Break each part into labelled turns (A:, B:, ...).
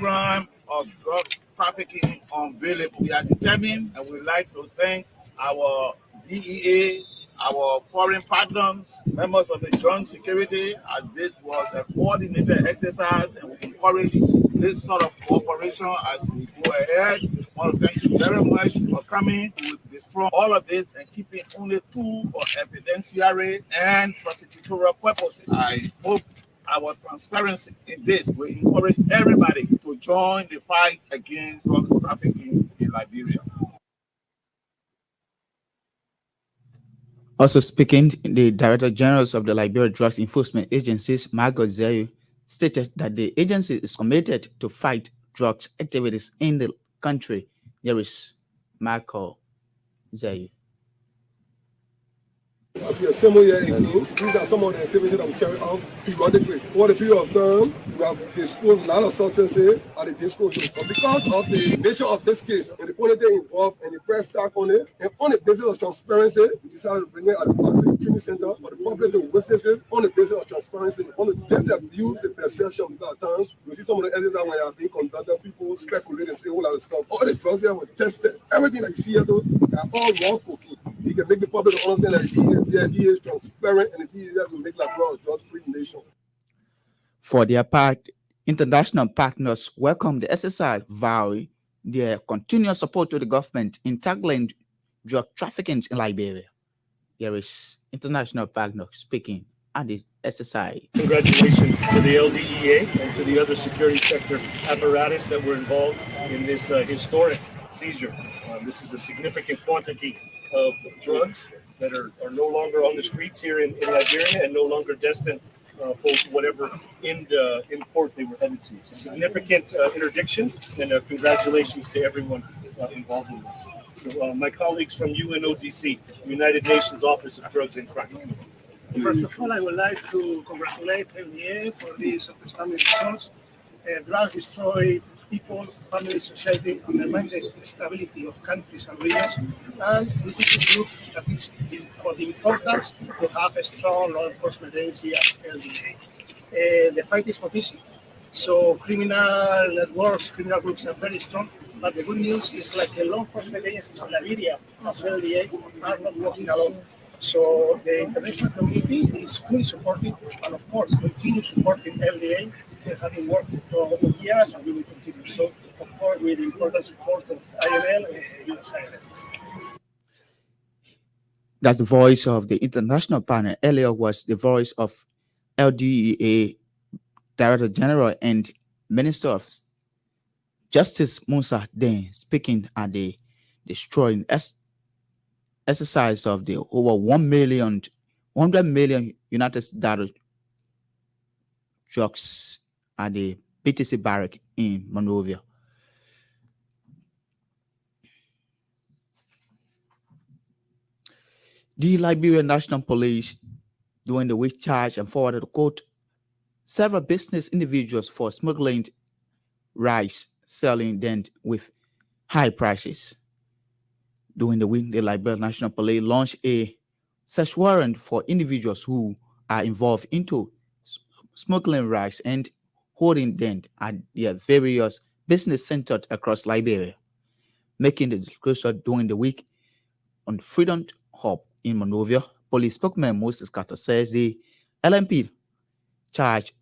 A: crime of drug trafficking unveilable. We are determined and we'd like to thank our DEA, our foreign partners, members of the joint security, as this was a coordinated exercise, and we encourage this sort of cooperation as we go ahead. I want to thank you very much for coming. We will destroy all of this and keep it only true for evidentiary and prosecutorial purposes. I hope our transparency in this will encourage everybody to join the fight against drug trafficking in Liberia.
B: Also speaking, the Director General of the Liberia Drugs Enforcement Agencies, Margot Zeyu, stated that the agency is committed to fight drugs activities in the country. Here is Margot Zeyu.
C: As we assemble here again, these are some of the activities that we carry out periodically. Over the period of time, we have disposed a lot of substances at the disposal. But because of the nature of this case and the quality involved and the press tag on it, and on the basis of transparency, we decided to bring it at the public treatment center for the public to witness it on the basis of transparency. On the disabuse the perception of at times, we see some of the evidence when they are being conducted, people speculate and say all that stuff. All the drugs here were tested. Everything that you see here, though, are all raw cocaine. You can make the public understand that he is transparent and he will make Liberia a drug-free nation.
B: For their part, international partners welcome the exercise, vowing their continuous support to the government in tackling drug trafficking in Liberia. Here is international partner speaking at the exercise.
D: Congratulations to the LDEA and to the other security sector apparatus that were involved in this historic seizure. This is a significant quantity of drugs that are no longer on the streets here in Liberia and no longer destined for whatever import they were headed to. It's a significant interdiction, and congratulations to everyone involved in this. So, my colleagues from UNODC, United Nations Office of Drugs and Crime.
E: First of all, I would like to congratulate LDA for these outstanding results. Drugs destroy people, families, society, undermine the stability of countries and regions. And this is the proof that it's for the importance to have a strong law enforcement agency as LDA. The fight is not easy. So criminal networks, criminal groups are very strong. But the good news is like the law enforcement agencies in Liberia as LDA are not working alone. So the international community is fully supportive and of course continue supporting LDA. They have been working for years and we will continue. So of course with the important support of IML and USAID.
B: That's the voice of the international panel. Earlier was the voice of LDEA Director General and Minister of Justice Musa Den speaking at the destroying exercise of the over 100 million United States drugs at the BTC barrack in Monrovia. The Liberian National Police, during the week, charged and forwarded to court several business individuals for smuggling rice, selling them with high prices. During the week, the Liberian National Police launched a search warrant for individuals who are involved into smuggling rice and holding them at their various business centers across Liberia. Making the disclosure during the week on Freedom Hub in Monrovia, police spokesman Moses Carter says the LMP charged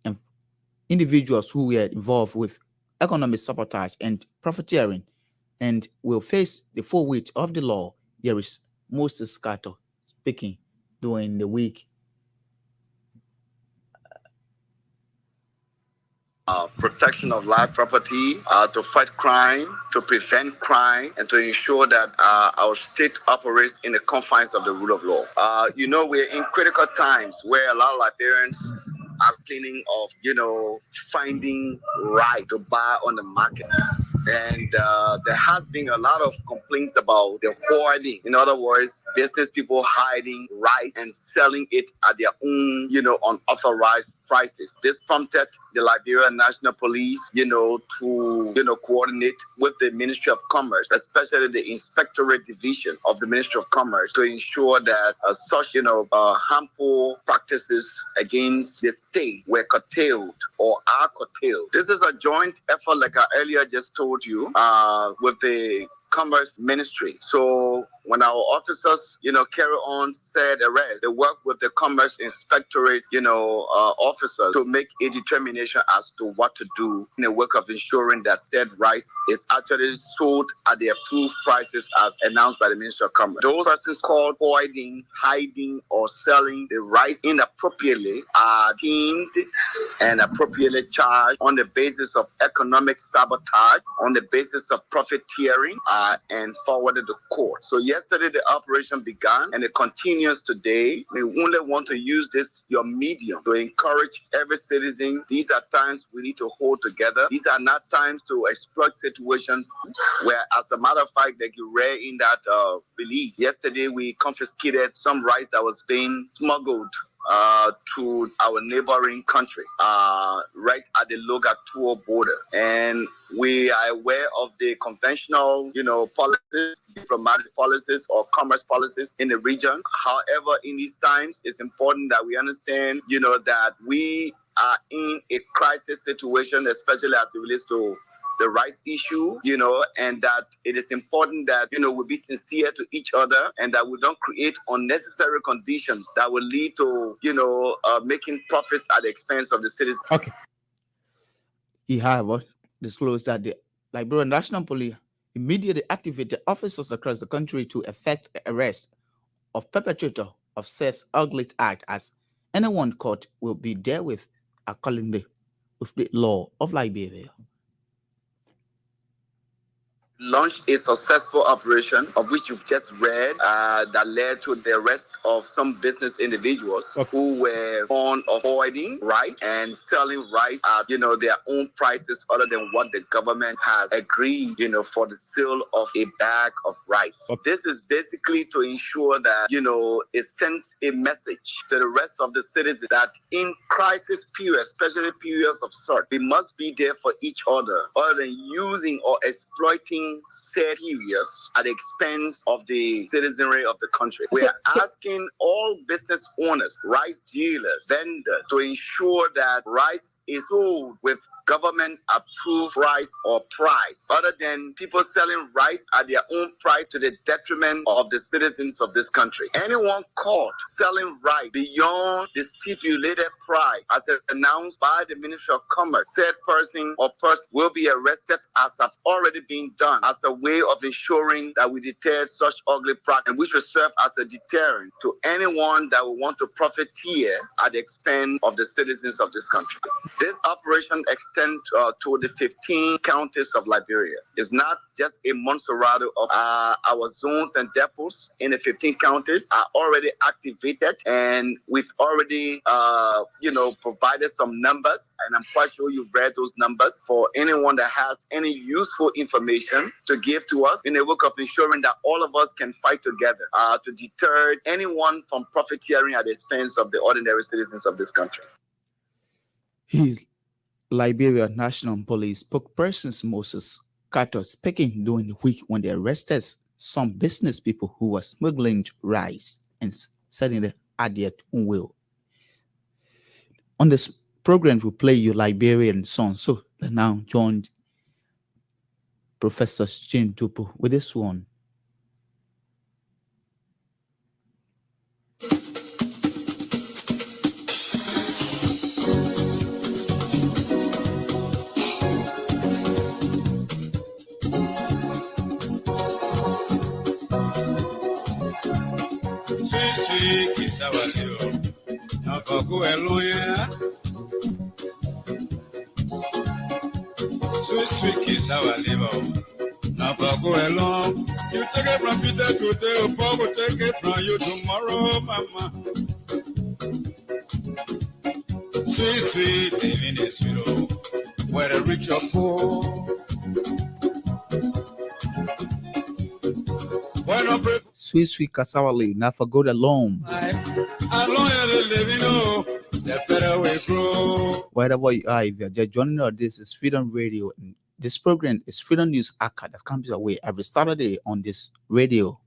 B: individuals who were involved with economic sabotage and profiteering and will face the full weight of the law. Here is Moses Carter speaking during the week.
F: Protection of life property, to fight crime, to prevent crime, and to ensure that our state operates in the confines of the rule of law. We're in critical times where a lot of Liberians are thinking of, finding right to buy on the market. And there has been a lot of complaints about the hoarding. In other words, business people hiding rice and selling it at their own, unauthorized prices. This prompted the Liberia National Police, to, coordinate with the Ministry of Commerce, especially the Inspectorate Division of the Ministry of Commerce, to ensure that such, harmful practices against the state were curtailed or are curtailed. This is a joint effort, like I earlier just told you, with the Commerce Ministry. So when our officers, carry on said arrest, they work with the Commerce Inspectorate, officers to make a determination as to what to do in the work of ensuring that said rice is actually sold at the approved prices as announced by the Ministry of Commerce. Those persons called hoarding, hiding, or selling the rice inappropriately are deemed and appropriately charged on the basis of economic sabotage, on the basis of profiteering, and forwarded to court. So yesterday the operation began and it continues today. We only want to use your medium to encourage every citizen. These are times we need to hold together. These are not times to exploit situations where, as a matter of fact, like you read in that release, yesterday we confiscated some rice that was being smuggled to our neighboring country, right at the Logatuo border. And we are aware of the conventional, policies, diplomatic policies or commerce policies in the region. However, in these times, it's important that we understand, that we are in a crisis situation, especially as it relates to the rights issue, and that it is important that, we be sincere to each other and that we don't create unnecessary conditions that will lead to, making profits at the expense of the citizens.
B: Okay. He, however, disclosed that the Liberian National Police immediately activated officers across the country to effect the arrest of perpetrator of said ugly act, as anyone caught will be dealt with accordingly with the law of Liberia.
F: Launched a successful operation of which you've just read that led to the arrest of some business individuals who were fond of hoarding rice and selling rice at their own prices other than what the government has agreed for the sale of a bag of rice. This is basically to ensure that it sends a message to the rest of the citizens that in crisis periods, especially periods of sort, we must be there for each other than using or exploiting said areas at the expense of the citizenry of the country. We are asking all business owners, rice dealers, vendors to ensure that rice is sold with government approved price or price, other than people selling rice at their own price to the detriment of the citizens of this country. Anyone caught selling rice beyond the stipulated price as announced by the Ministry of Commerce, said person or person will be arrested, as have already been done, as a way of ensuring that we deter such ugly practice, and which will serve as a deterrent to anyone that will want to profiteer at the expense of the citizens of this country. This operation extends to the 15 counties of Liberia. It's not just a monserrato of our zones and depots in the 15 counties are already activated, and we've already provided some numbers, and I'm quite sure you've read those numbers for anyone that has any useful information to give to us in the work of ensuring that all of us can fight together to deter anyone from profiteering at the expense of the ordinary citizens of this country.
B: His Liberia National Police spokesperson Moses Carter speaking during the week when they arrested some business people who were smuggling rice and selling it at their own will. On this program, we play your Liberian song. So they now joined Professor Chin Dupu with this one.
G: Sweet kiss our liver. Now go along. You take it from Peter to tell Paul, will take it from you tomorrow, mama. Sweet, living is where the rich or poor.
B: Sweet, sweet cassava leaf, not for good alone. Wherever you are, if you're just joining us, this is Freedom Radio. And this program is Freedom News Archive that comes your way every Saturday on this radio.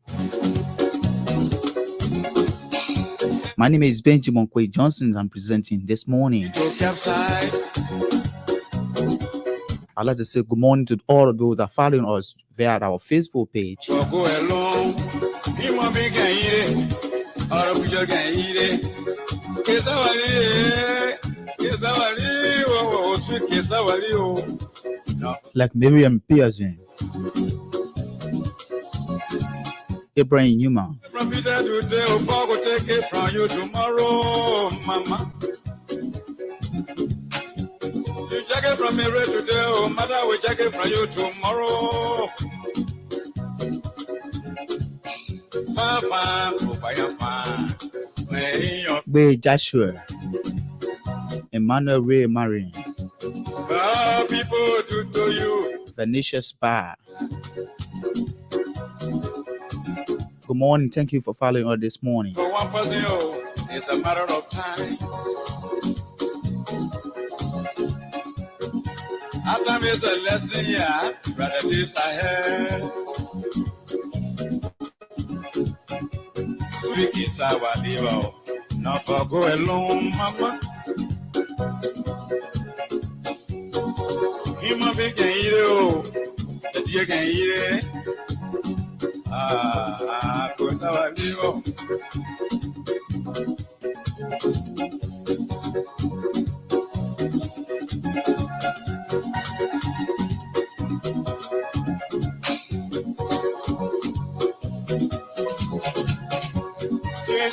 B: My name is Benjamin Quay Johnson, and I'm presenting this morning. I'd like to say good morning to all of those that are following us via our Facebook page. Like Miriam Pearson, Abraham Newman,
G: you check it from me right today, oh mother, we check it from you tomorrow.
B: Bay Joshua, Emmanuel Ray Marin,
G: People do to you.
B: Venetia Spa. Good morning. Thank you for following us this morning.
G: For one person, oh, it's a matter of time. After is a lesson, yeah, brother, this ahead. Sweet is our liver, not for go alone, mama. Human being can eat it, oh, the deer can eat it. Go our liver.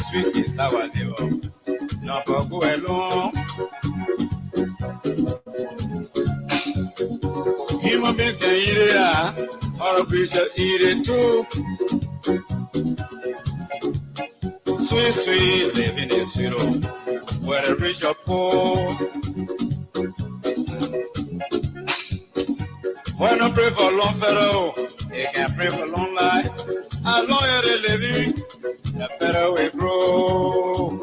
G: Sweet is our liver, not for go alone. Human beings can eat it, or a creature eat it too. Sweet, sweet, living is sweet, whether rich or poor. When I pray for long fellow, they can pray for long life. As long as they living, the better we grow.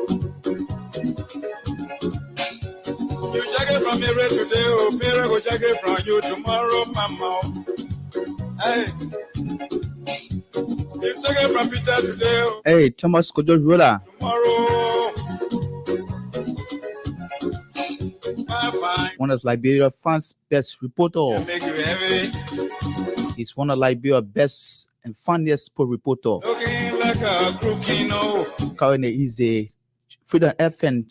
G: You check it from me right today, oh, Mary will check it from you tomorrow, mama. Hey, you check it from Peter today, oh,
B: Hey, Thomas Kojo Rola,
G: tomorrow. Bye-bye.
B: one of Liberia's fans' best reporter.
G: Make you heavy,
B: He's one of Liberia's best and funniest sport reporter.
G: looking like a crooked, no.
B: Currently, he's a Freedom FM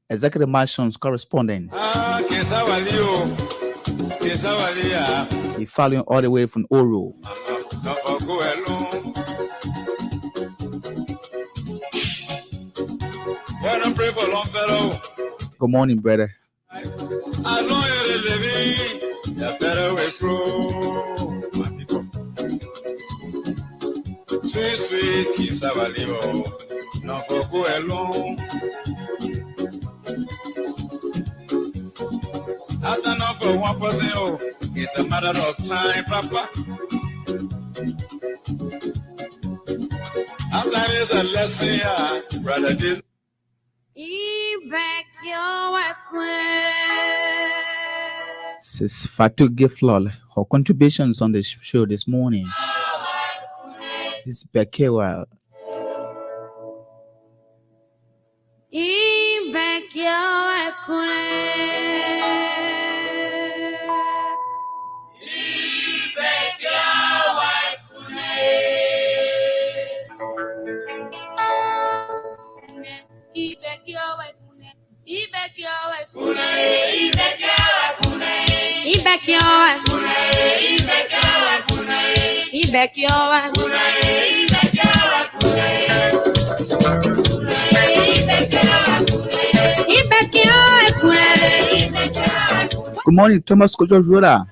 B: Executive Mansions correspondent.
G: Kesawalio, Kesawalia.
B: He's following all the way from Oro.
G: Not for go alone. When I pray for long fellow,
B: Good morning, brother.
G: as long as they living, the better we grow. My people. Sweet, sweet, Kesawalia. Not for go alone. After not for one person, oh, it's a matter of time, Papa. After is a lesson, yeah, brother. This.
B: Sis Fatu Giflol, her contributions on the show this morning. This Bekewa. Good morning, Thomas Kojo Rola.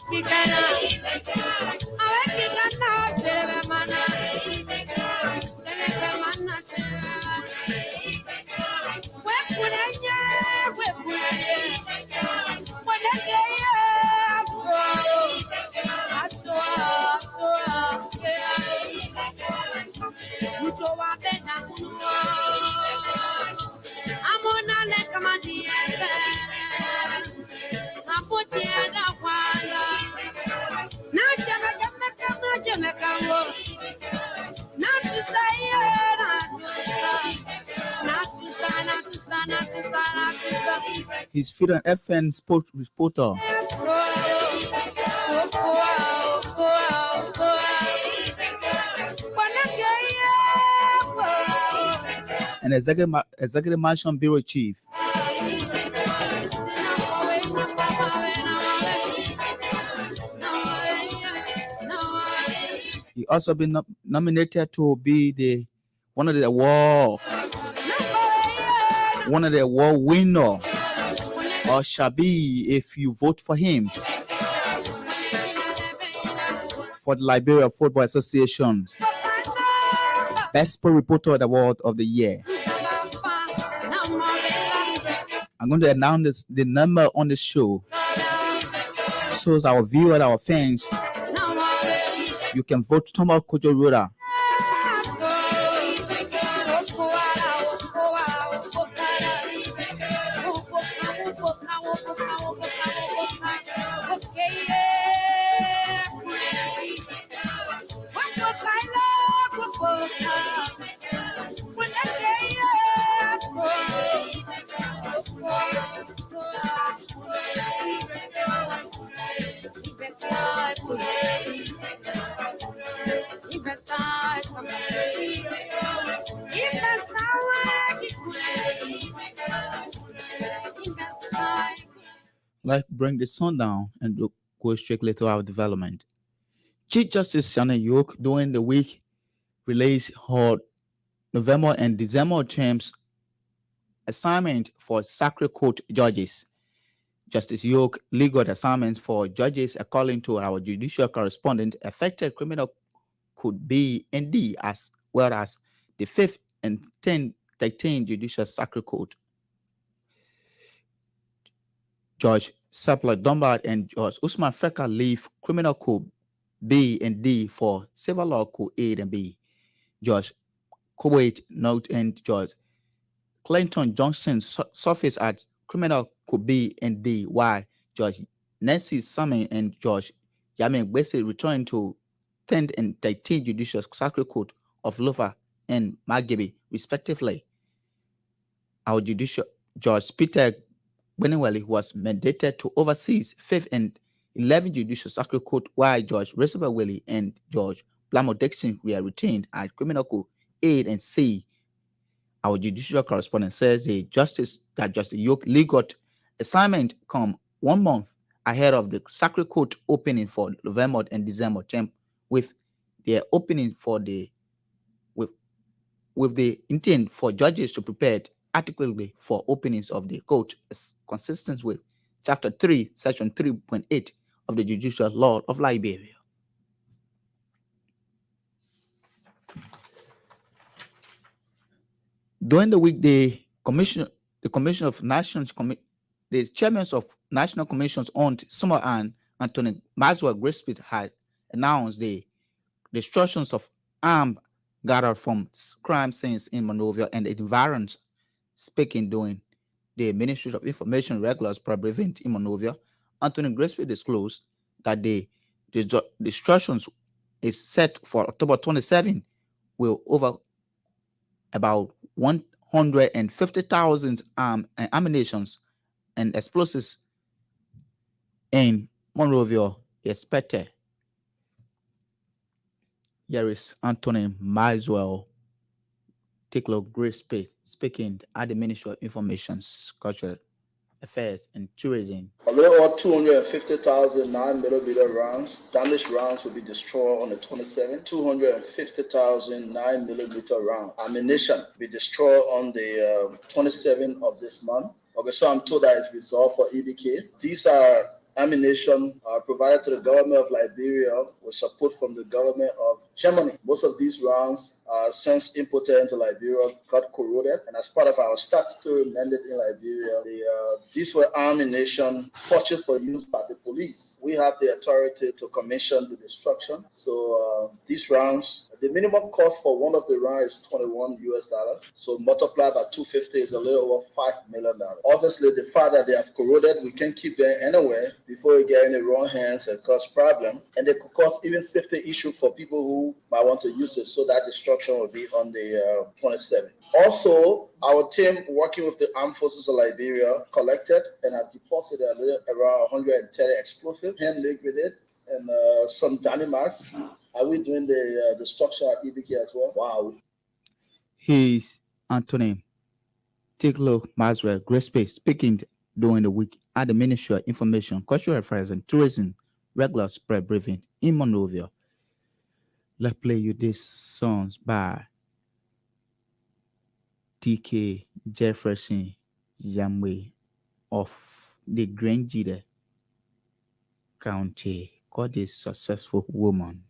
B: his Freedom FN sport reporter. And executive mansion bureau chief. He also been nominated to be one of the award winner, or shall be if you vote for him, for the Liberia Football Association Best Sport Reporter Award of the year. I'm going to announce the number on the show, so as our viewers, our fans, you can vote Thomas Kojo Roda. Let's bring the sun down and go strictly to our development. Chief Justice Shannon York during the week released her November and December terms assignment for Sacred Court judges. Justice York legal assignments for judges, according to our judicial correspondent, affected criminal could be and D, as well as the 5th and 10th 13 Judicial Sacred Court. Judge Sapler Dunbar and Judge Usman Feka leave criminal code B and D for civil law code A and B. Judge Kuwait Note and Judge Clayton Johnson surface at criminal code B and D, while Judge Nancy Salmon and Judge Yamin Gbese return to 10th and 13th Judicial Sacred Court of Lofa and Magebe, respectively. Our judicial Judge Peter Benewelli was mandated to oversee 5th and 11th Judicial Sacred Court, while Judge Recifer Willie and Judge Blamo Dixon were retained at Criminal Court A and C. Our judicial correspondent says Justice York legal assignment come 1 month ahead of the Sacred Court opening for November and December term, with their opening for the with the intent for judges to prepare adequately for openings of the court, as consistent with Chapter 3, Section 3.8 of the Judicial Law of Liberia. During the week, the chairman of National Commissions on Summer and Anthony Maxwell Grispit had announced the destructions of armed gathered from crime scenes in Monrovia and the environs. Speaking during the Ministry of Information Regulars Prevent in Monrovia, Anthony Grispit disclosed that the destructions is set for October 27, will over about 150,000 ammunitions and explosives in Monrovia expected. Here is Anthony Maxwell Grispit speaking at the Ministry of Information, Cultural Affairs and Tourism.
H: A little over 250,000 9mm rounds, damaged rounds will be destroyed on the 27th. 250,000 9mm round ammunition will be destroyed on the 27th of this month. Okay, so I'm told that it's resolved for EBK. These are ammunition provided to the government of Liberia with support from the government of Germany. Most of these rounds, since imported into Liberia, got corroded, and as part of our statutory mandate in Liberia, these were ammunition purchased for use by the police. We have the authority to commission the destruction. So these rounds, The minimum cost for one of the rounds is $21 US. So multiplied by 250 is a little over $5 million. Obviously, the fact that they have corroded, we can't keep them anywhere before we get in the wrong hands and cause problem. And they could cause even safety issue for people who might want to use it. So that destruction will be on the 27th. Also, our team working with the Armed Forces of Liberia collected and have deposited around 130 explosives, hand liquided, and some dynamites. Are we doing the structure at EBK as well? Wow.
B: He's Anthony Tiglo Maswell Grespe speaking during the week at the Ministry of Information, Cultural Affairs and Tourism regular spread briefing in Monrovia. Let's play you these songs by TK Jefferson Yamwe of the Grangida County, called a successful woman.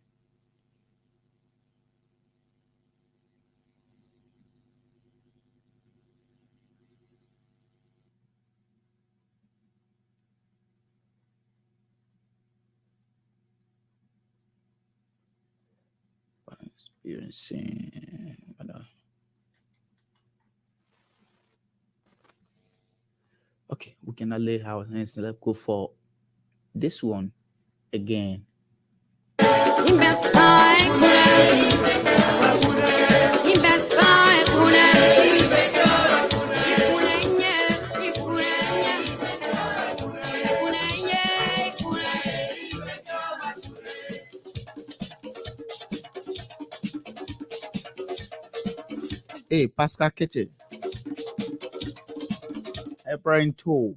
B: Experiencing. Okay, we cannot lay our hands. Let's go for this one again. Hey, Pascal Kete. Brian Toll.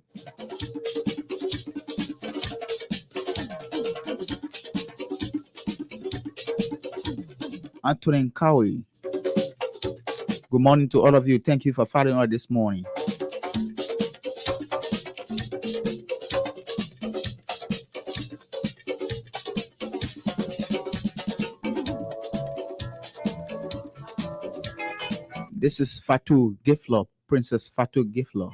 B: Anthony Cowie. Good morning to all of you. Thank you for following us this morning. This is Fatou Giflo, Princess Fatou Giflo.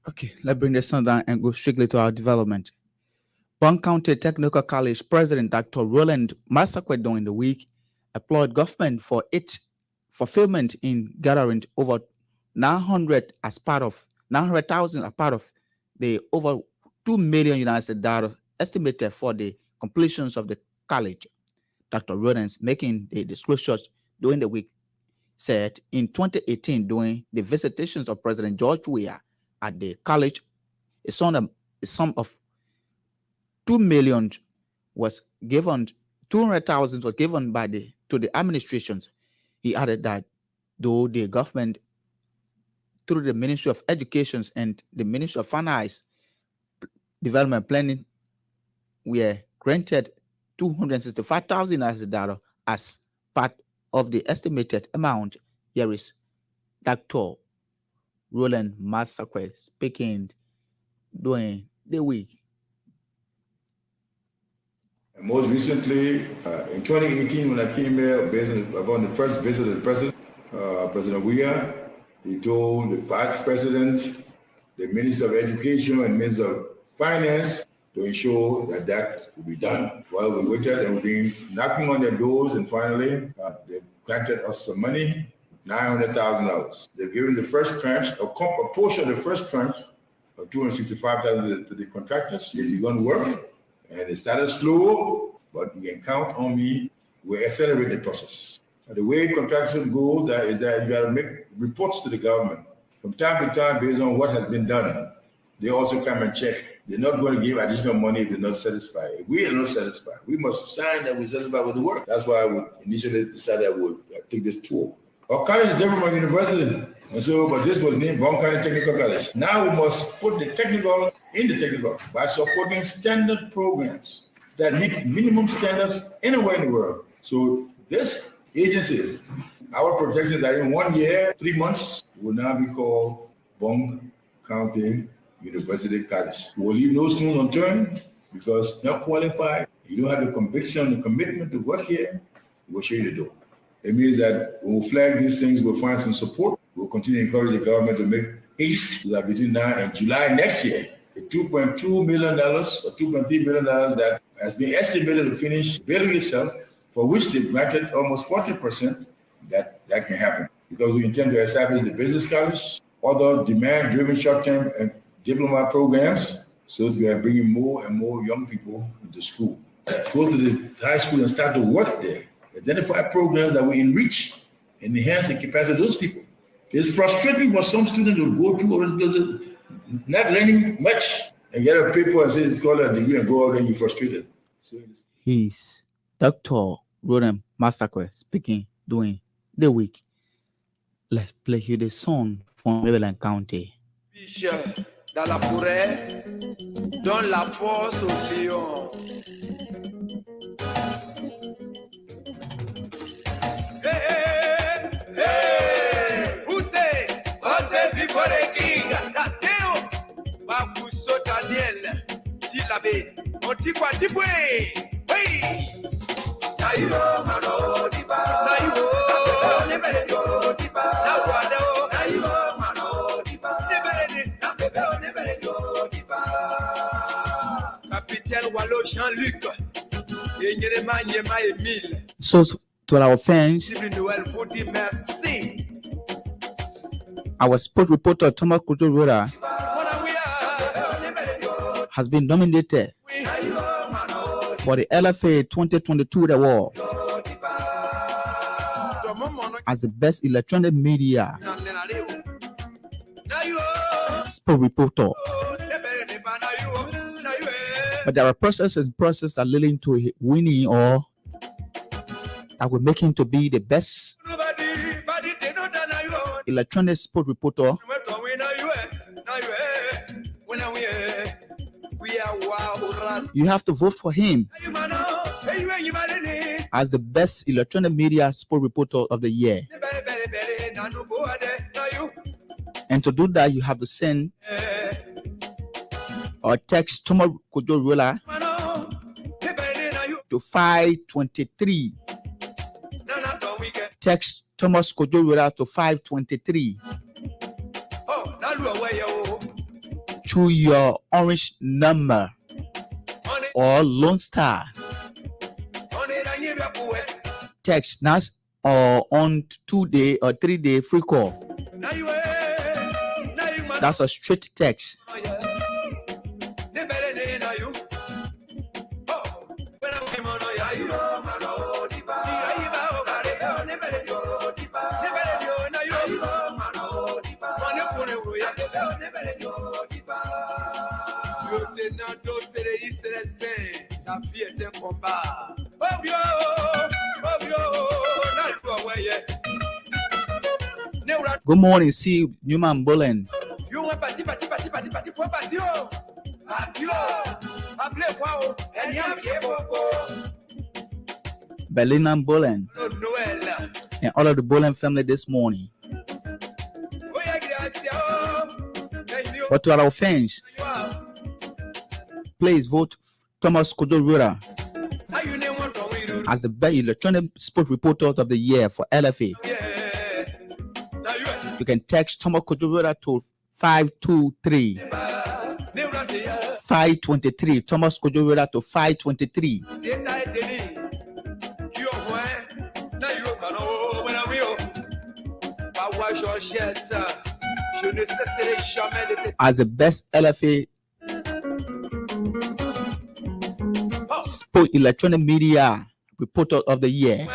B: Okay, let's bring the sun down and go strictly to our development. Bond County Technical College President Dr. Roland Massaquet during the week applauded government for its fulfillment in gathering over 900,000 as part of the over $2 million United States estimated for the completions of the college. Dr. Rollins, making the disclosures during the week, said in 2018, during the visitations of President George Weah at the college, a sum of $2 million was given, 200,000 was given to the administrations. He added that though the government, through the Ministry of Education and the Ministry of Finance Development Planning, were granted $265,000 as part of the estimated amount. Here is Dr. Roland Massaquet speaking during the week.
G: And most recently, in 2018, when I came here, upon the first visit of the President, President Weah, he told the Vice President, the Minister of Education and Minister of Finance to ensure that that will be done. Well, we waited and we've been knocking on their doors, and finally, they granted us some money, $900,000. They've given the first tranche, a portion of the first tranche of $265,000 to the contractors. They've begun work, and it started slow, but you can count on me. We'll accelerate the process. And the way contraction goes is that you got to make reports to the government from time to time based on what has been done. They also come and check. They're not going to give additional money if they're not satisfied. If we are not satisfied, we must sign that we're satisfied with the work. That's why we initially decided I would take this tour. Our college is Development University, and so, but this was named Bon County Technical College. Now we must put the technical in the technical by supporting standard programs that meet minimum standards anywhere in the world. So this agency, our projections are in 1 year, 3 months, will now be called Bon County University College. We will leave no stone unturned because not qualified, you don't have the conviction and commitment to work here, we'll show you the door. It means that we'll flag these things, we'll find some support, we'll continue to encourage the government to make haste so that between now and July next year, the $2.2 million or $2.3 million that has been estimated to finish building itself, for which they granted almost 40%, that can happen. Because we intend to establish the business college, other demand-driven short-term and diploma programs, so that we are bringing more and more young people into school. Go to the high school and start to work there. Identify programs that will enrich and enhance the capacity of those people. It's frustrating for some students to go through because not learning much and get a paper and say it's called a degree and go out and you're frustrated. So
B: He's Dr. Rodham Massacre speaking during the week. Let's play here the song from Cleveland County.
I: Dans la forêt, donne la force au lion. Hey, hey, poussez, osez vivre les kings. Nasceu, Bakuso Daniel, Tilabé, Montikwa Tibwe. Hey, Nairo, Mano, Diba, Nairo, Neberedo, Diba, Nawado, Nairo, Mano, Diba, Neberedo, Neberedo, Diba. Capitaine Wallo Jean-Luc, Yenyema Nyema Emile.
B: So, to our fans, our sport reporter Thomas Kujo has been nominated for the LFA 2022 award as the best electronic media sport reporter. But there are processes that leading to winning or that will make him to be the best electronic sport reporter. You have to vote for him as the best electronic media sport reporter of the year. And to do that, you have to send or text Thomas Kojo to 523. Text Thomas Kojo to 523. Choose your orange number or Lone Star. Text now or on 2-day or 3-day free call. That's a straight text. Good morning, see Newman Bullen. Berlin Bullen and all of the Bullen family this morning. But to our fans, please vote Thomas Kojo as the best electronic sport reporter of the year for LFA. You can text Thomas Kojo to 523. 523. Thomas Kojo to 523. as the best LFA Sport Electronic Media Reporter of the Year.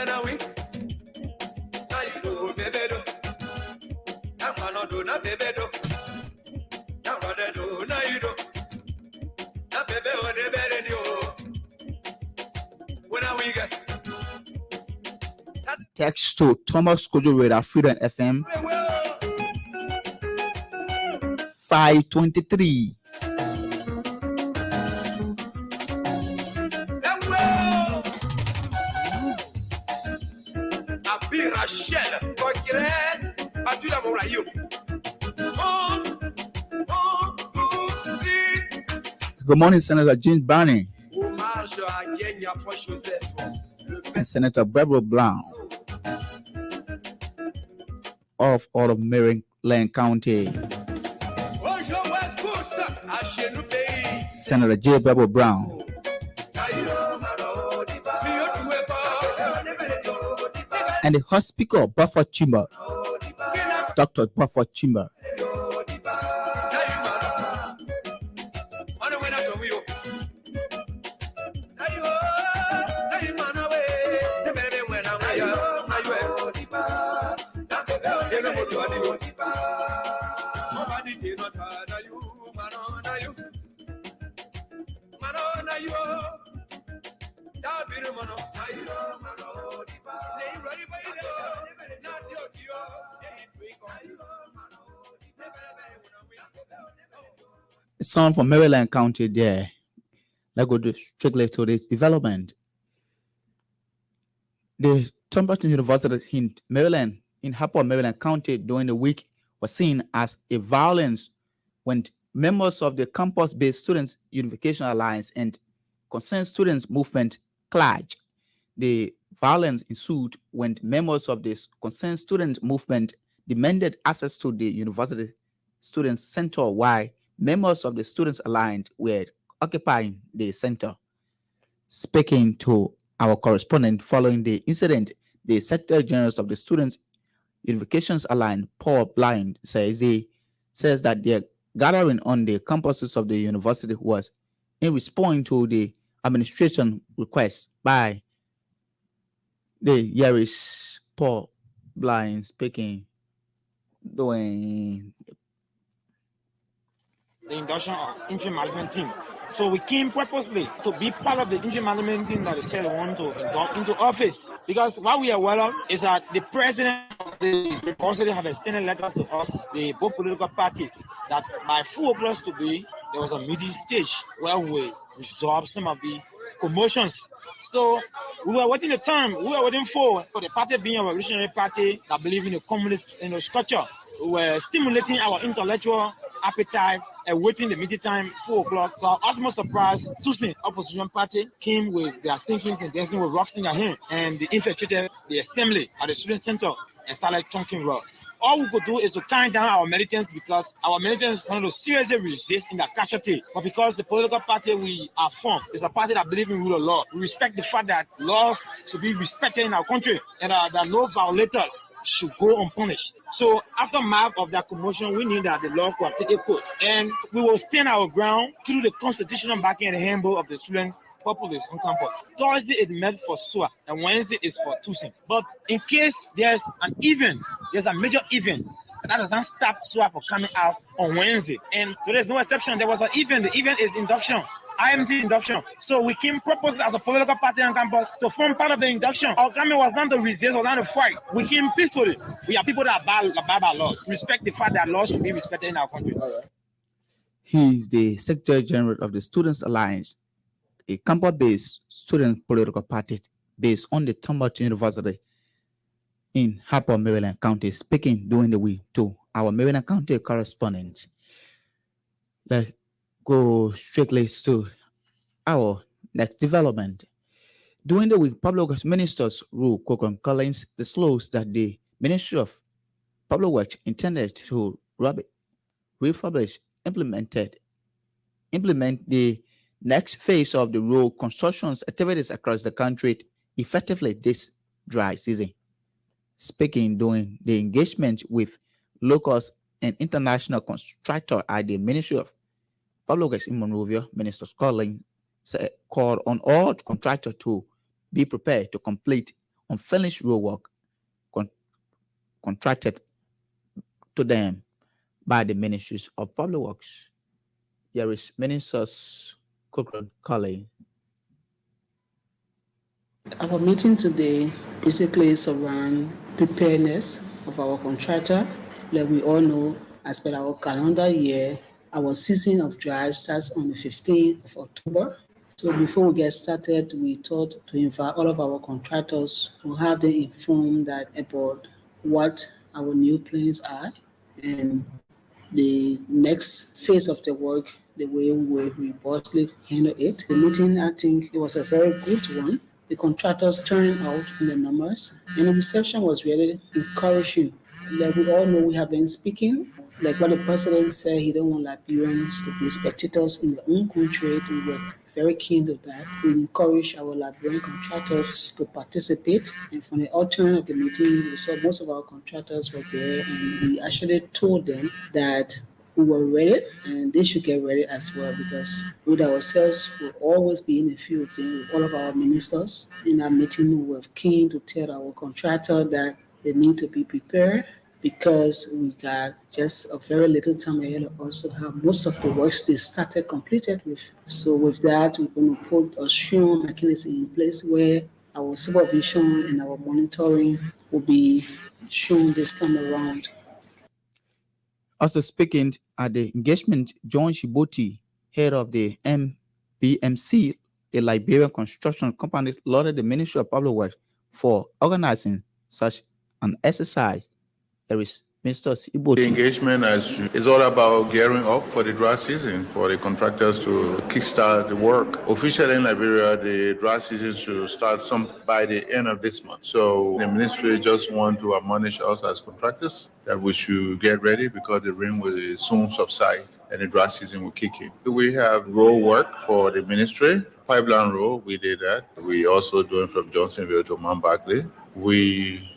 B: Text to Thomas Kojo at Freedom FM 523. Good morning, Senator James Barney and Senator Barbara Brown of Maryland County. Senator J. Barbara Brown. And the Hospital Buffalo Chamber, Dr. Buffalo Chamber. A song from Maryland County there. Let's go strictly to this development. The Tumberton University in Maryland, in Harper, Maryland County during the week was seen as a violence when members of the campus-based Students Unification Alliance and Concerned Students Movement clashed. The violence ensued when members of the Concerned Student Movement demanded access to the University Students Center while members of the Students Alliance were occupying the center. Speaking to our correspondent following the incident, the Secretary General of the Students Unification Alliance, Paul Blind, says that their gathering on the campuses of the university was in response to the administration request by the Yarish. Paul Blind speaking doing
J: the induction of interim management team. So we came purposely to be part of the interim management team that they said they want to induct into office. Because what we are aware of is that the president of the university have extended letters to us, the both political parties, that by 4 o'clock today, there was a meeting stage where we resolved some of the commotions. So we were waiting for the party being a revolutionary party that believe in a communist structure. We were stimulating our intellectual appetite and waiting the meeting time 4 o'clock. To our utmost surprise, Tuesday opposition party came with their sinkings and dancing with rocks in their hand, and they infiltrated the assembly at the student center and started chunking rocks. All we could do is to calm down our militants because our militants wanted to seriously resist in their casualty. But because the political party we are formed is a party that believes in rule of law, we respect the fact that laws should be respected in our country and that no violators should go unpunished. So after month of that commotion, we knew that the law could take a course, and we will stand our ground through the constitutional backing and the handbook of the students populace on campus. Thursday is meant for SUA and Wednesday is for Tuesday. But in case there's a major event, that does not stop SUA from coming out on Wednesday. And there's no exception. There was an event. The event is induction. IMT induction. So we came purposely as a political party on campus to form part of the induction. Our government was not to resist, was not to fight. We came peacefully. We are people that abide by laws. Respect the fact that laws should be respected in our country.
B: He is the Secretary General of the Students Alliance, a campus-based student political party based on the Tumberton University in Harper, Maryland County, speaking during the week to our Maryland County correspondent. Let's go strictly to our next development. During the week, Public Works Minister's Rule Cochran Collins disclosed that the Ministry of Public Works intended to refurbish, implement the next phase of the road construction activities across the country effectively this dry season. Speaking during the engagement with local and international contractors at the Ministry of Public Works in Monrovia, Minister Collins called on all contractors to be prepared to complete unfinished road work contracted to them by the Ministries of Public Works. Here is Minister Colley.
K: Our meeting today basically is around preparedness of our contractor. Like we all know, as per our calendar year, our season of drive starts on the 15th of October. So before we get started, we thought to invite all of our contractors to have them informed about what our new plans are and the next phase of the work, the way we robustly handle it. The meeting, I think it was a very good one. The contractors turned out in the numbers, and the reception was really encouraging. Like we all know, we have been speaking. Like what the president said, he don't want Liberians to be spectators in their own country. We were very keen to that. We encourage our Liberian contractors to participate. And from the outturn of the meeting, we saw most of our contractors were there, and we actually told them that we were ready and they should get ready as well, because with ourselves we'll always be in the field with all of our ministers. In our meeting, we were keen to tell our contractor that they need to be prepared because we got just a very little time ahead of us to have most of the works they started completed with. So with that, we're going to put a strong mechanism in place where our supervision and our monitoring will be shown this time around.
B: Also speaking at the engagement, John Shiboti, head of the MBMC, a Liberian construction company, lauded the Ministry of Public Works for organizing such an exercise. There is Mr. Shiboti.
L: The engagement is all about gearing up for the dry season, for the contractors to kickstart the work. Officially in Liberia, the dry season should start by the end of this month. So the ministry just want to admonish us as contractors that we should get ready because the rain will soon subside and the dry season will kick in. We have road work for the ministry. Pipeline road, we did that. We also doing from Johnsonville to Mount Barkley.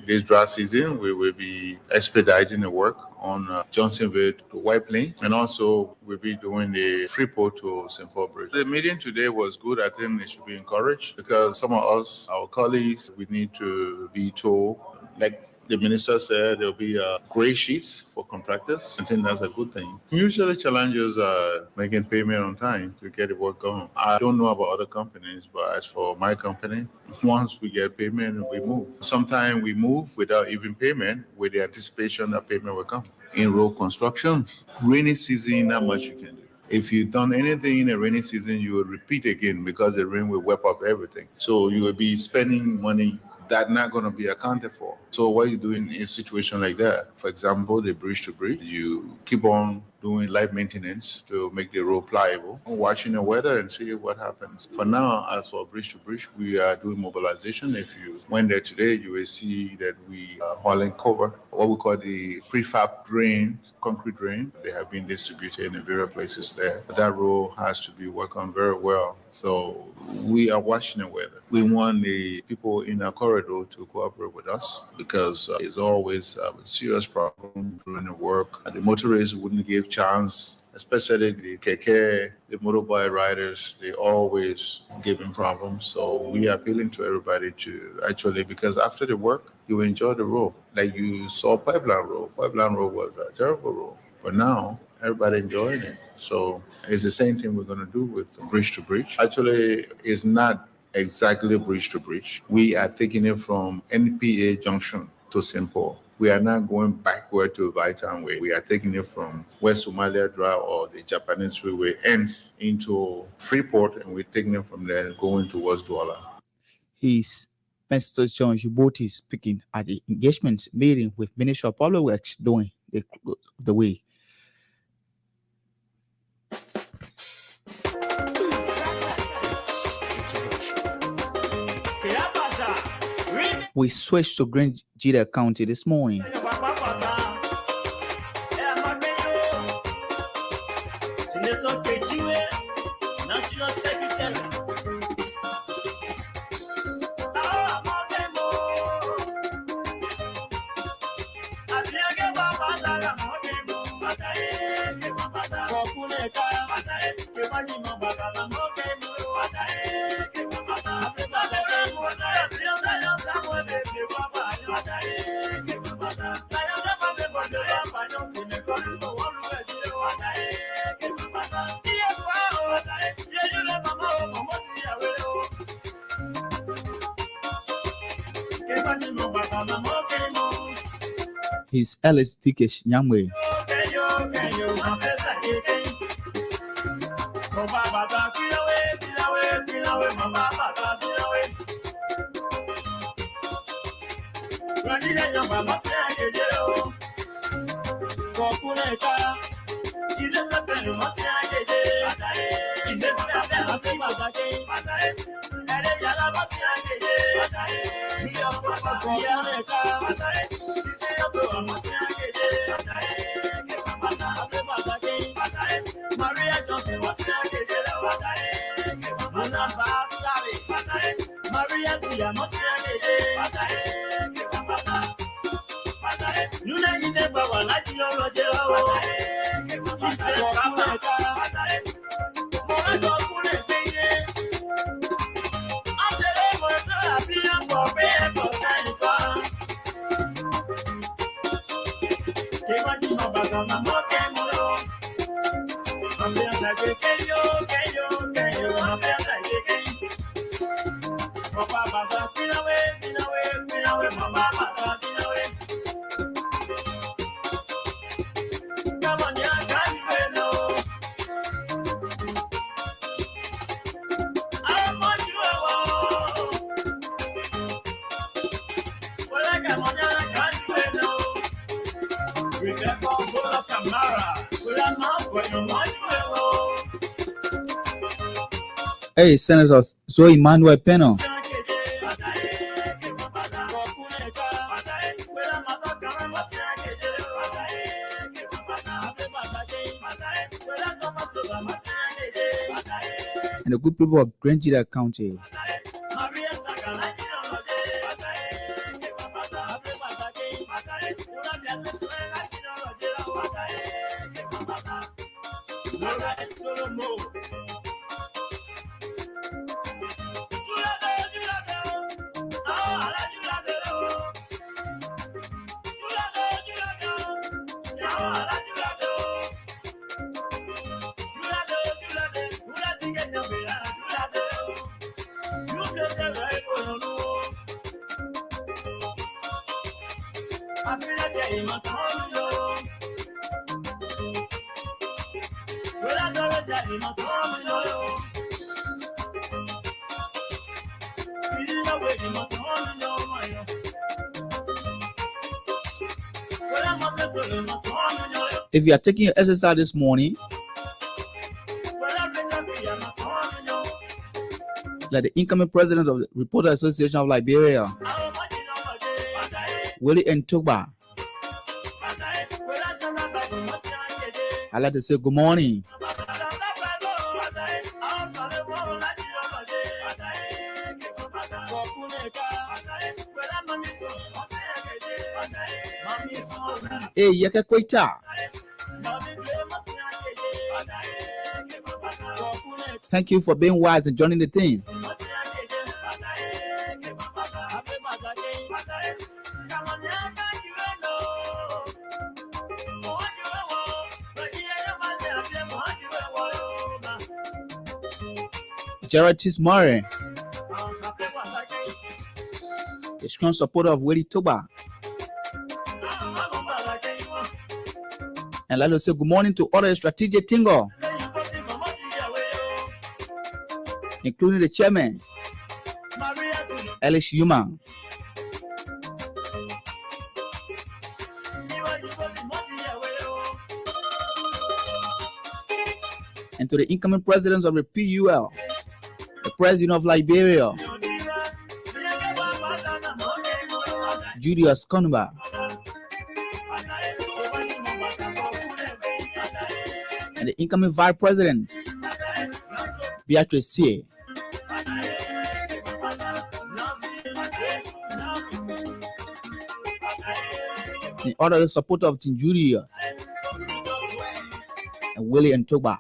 L: This dry season, we will be expediting the work on Johnsonville to White Plain, and also we'll be doing the Freeport to St. Paul Bridge. The meeting today was good. I think it should be encouraged because some of us, our colleagues, we need to be told, like the minister said, there'll be gray sheets for contractors. I think that's a good thing. Usually challenges are making payment on time to get the work going. I don't know about other companies, but as for my company, once we get payment, we move. Sometimes we move without even payment with the anticipation that payment will come. In road construction, rainy season, not much you can do. If you've done anything in the rainy season, you will repeat again because the rain will wipe up everything. So you will be spending money that's not going to be accounted for. So what you do in a situation like that, for example, the bridge to bridge, you keep on doing light maintenance to make the road pliable, watching the weather and see what happens. For now, as for bridge to bridge, we are doing mobilization. If you went there today, you will see that we are hauling cover, what we call the prefab drain, concrete drain. They have been distributed in various places there. That road has to be worked on very well. So we are watching the weather. We want the people in our corridor to cooperate with us because it's always a serious problem during the work. The motorists wouldn't give chance, especially the keke, the motorbike riders, they always giving problems. So we are appealing to everybody to actually, because after the work, you enjoy the road. Like you saw Pipeline Road. Pipeline Road was a terrible road, but now everybody enjoying it. So it's the same thing we're going to do with bridge to bridge. Actually, it's not exactly bridge to bridge. We are taking it from NPA Junction to St. Paul. We are not going backward to Vitan Way. We are taking it from where Somalia Drive or the Japanese freeway ends into Freeport, and we're taking it from there and going towards Douala.
B: He's Mr. John Shiboti speaking at the engagement meeting with Ministry of Public Works during the way. We switched to Grand Jita County this morning. His eldest Dikesh Nyamwe. Hey, Senator Zoe Manuel Peno. And the good people of Grangeda County. If you are taking your exercise this morning, like the incoming president of the Reporter Association of Liberia, Willie Ntogba, I'd like to say good morning. Hey, Yeke Koita. Thank you for being wise and joining the team. Gerald Murray, a strong supporter of Willie Toba. And let us say good morning to other strategic Tingo, including the chairman, Alice Yuma. And to the incoming presidents of the PUL, the president of Liberia, Julius Konba, and the incoming vice president, Beatrice C. In order to support of Team Julia and Willie Ntogba.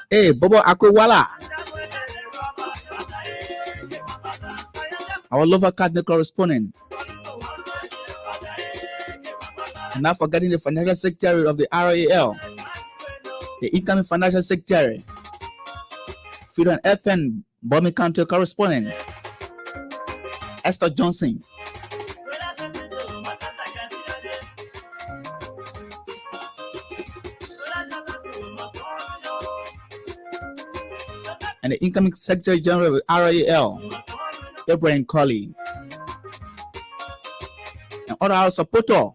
B: Hey, Bobo Akwewala. Our local cardinal correspondent. And not forgetting the financial secretary of the RAL, the incoming financial secretary, Freedom FN Bombing County correspondent, Esther Johnson. And the incoming secretary general of RAL, Ibrahim Colley. And other our supporter.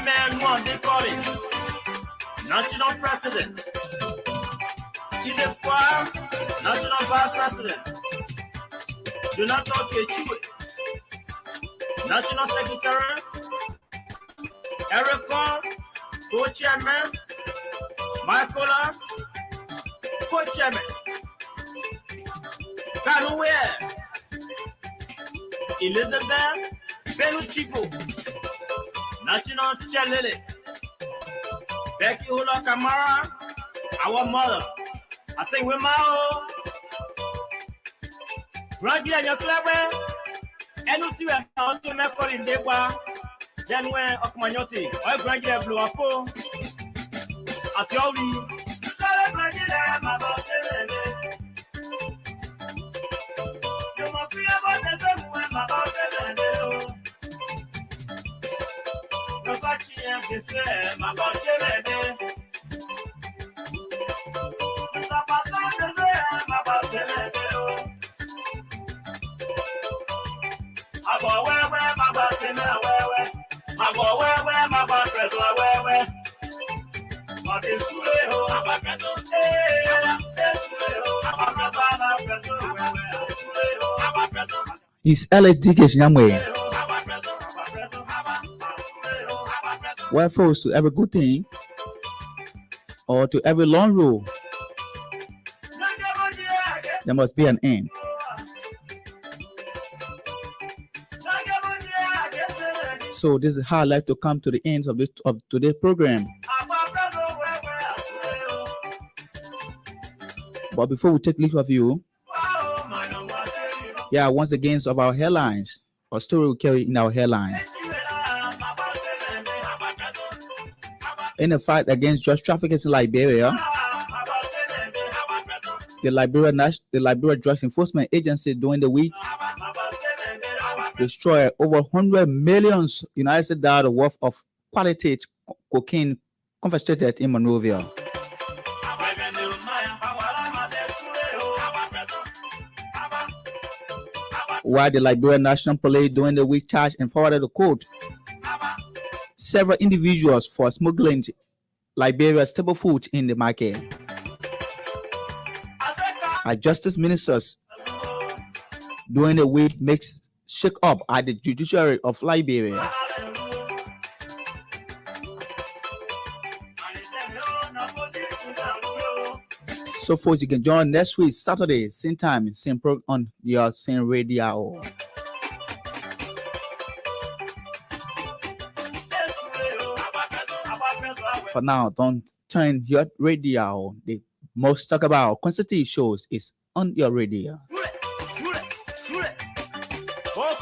M: Man one, they call it National President. Idefwa, National Vice President. Jonathan Kechiwe, National Secretary. Erica, Co-Chairman. Michael, Co-Chairman. Kanuwe, Elizabeth Benuchipo, National Chalele, Becky Hula Kamara, our mother. I say, Wimao, Grandly and your clever, and you are to make for in Dewa, then when Okmanyoti, or Grandly blew up at your leave. You must be about the same way about the
B: His LHD Nyamwe. Wherefore, to every good thing or to every long road, there must be an end. So this is how I like to come to the end of today's program. But before we take leave of you, once again of our headlines, or story we carry in our headline. In a fight against drug traffickers in Liberia, the Liberia Drugs Enforcement Agency during the week destroyed over 100 million United States dollars worth of quality cocaine confiscated in Monrovia. While the Liberia National Police during the week charged and forwarded to court several individuals for smuggling Liberia's staple food in the market. Our justice ministers during the week makes shake up at the judiciary of Liberia. So folks, you can join next week, Saturday, same time, same program on your same radio. For now, don't turn your radio. The most talk about quantity shows is on your radio.
M: Oh,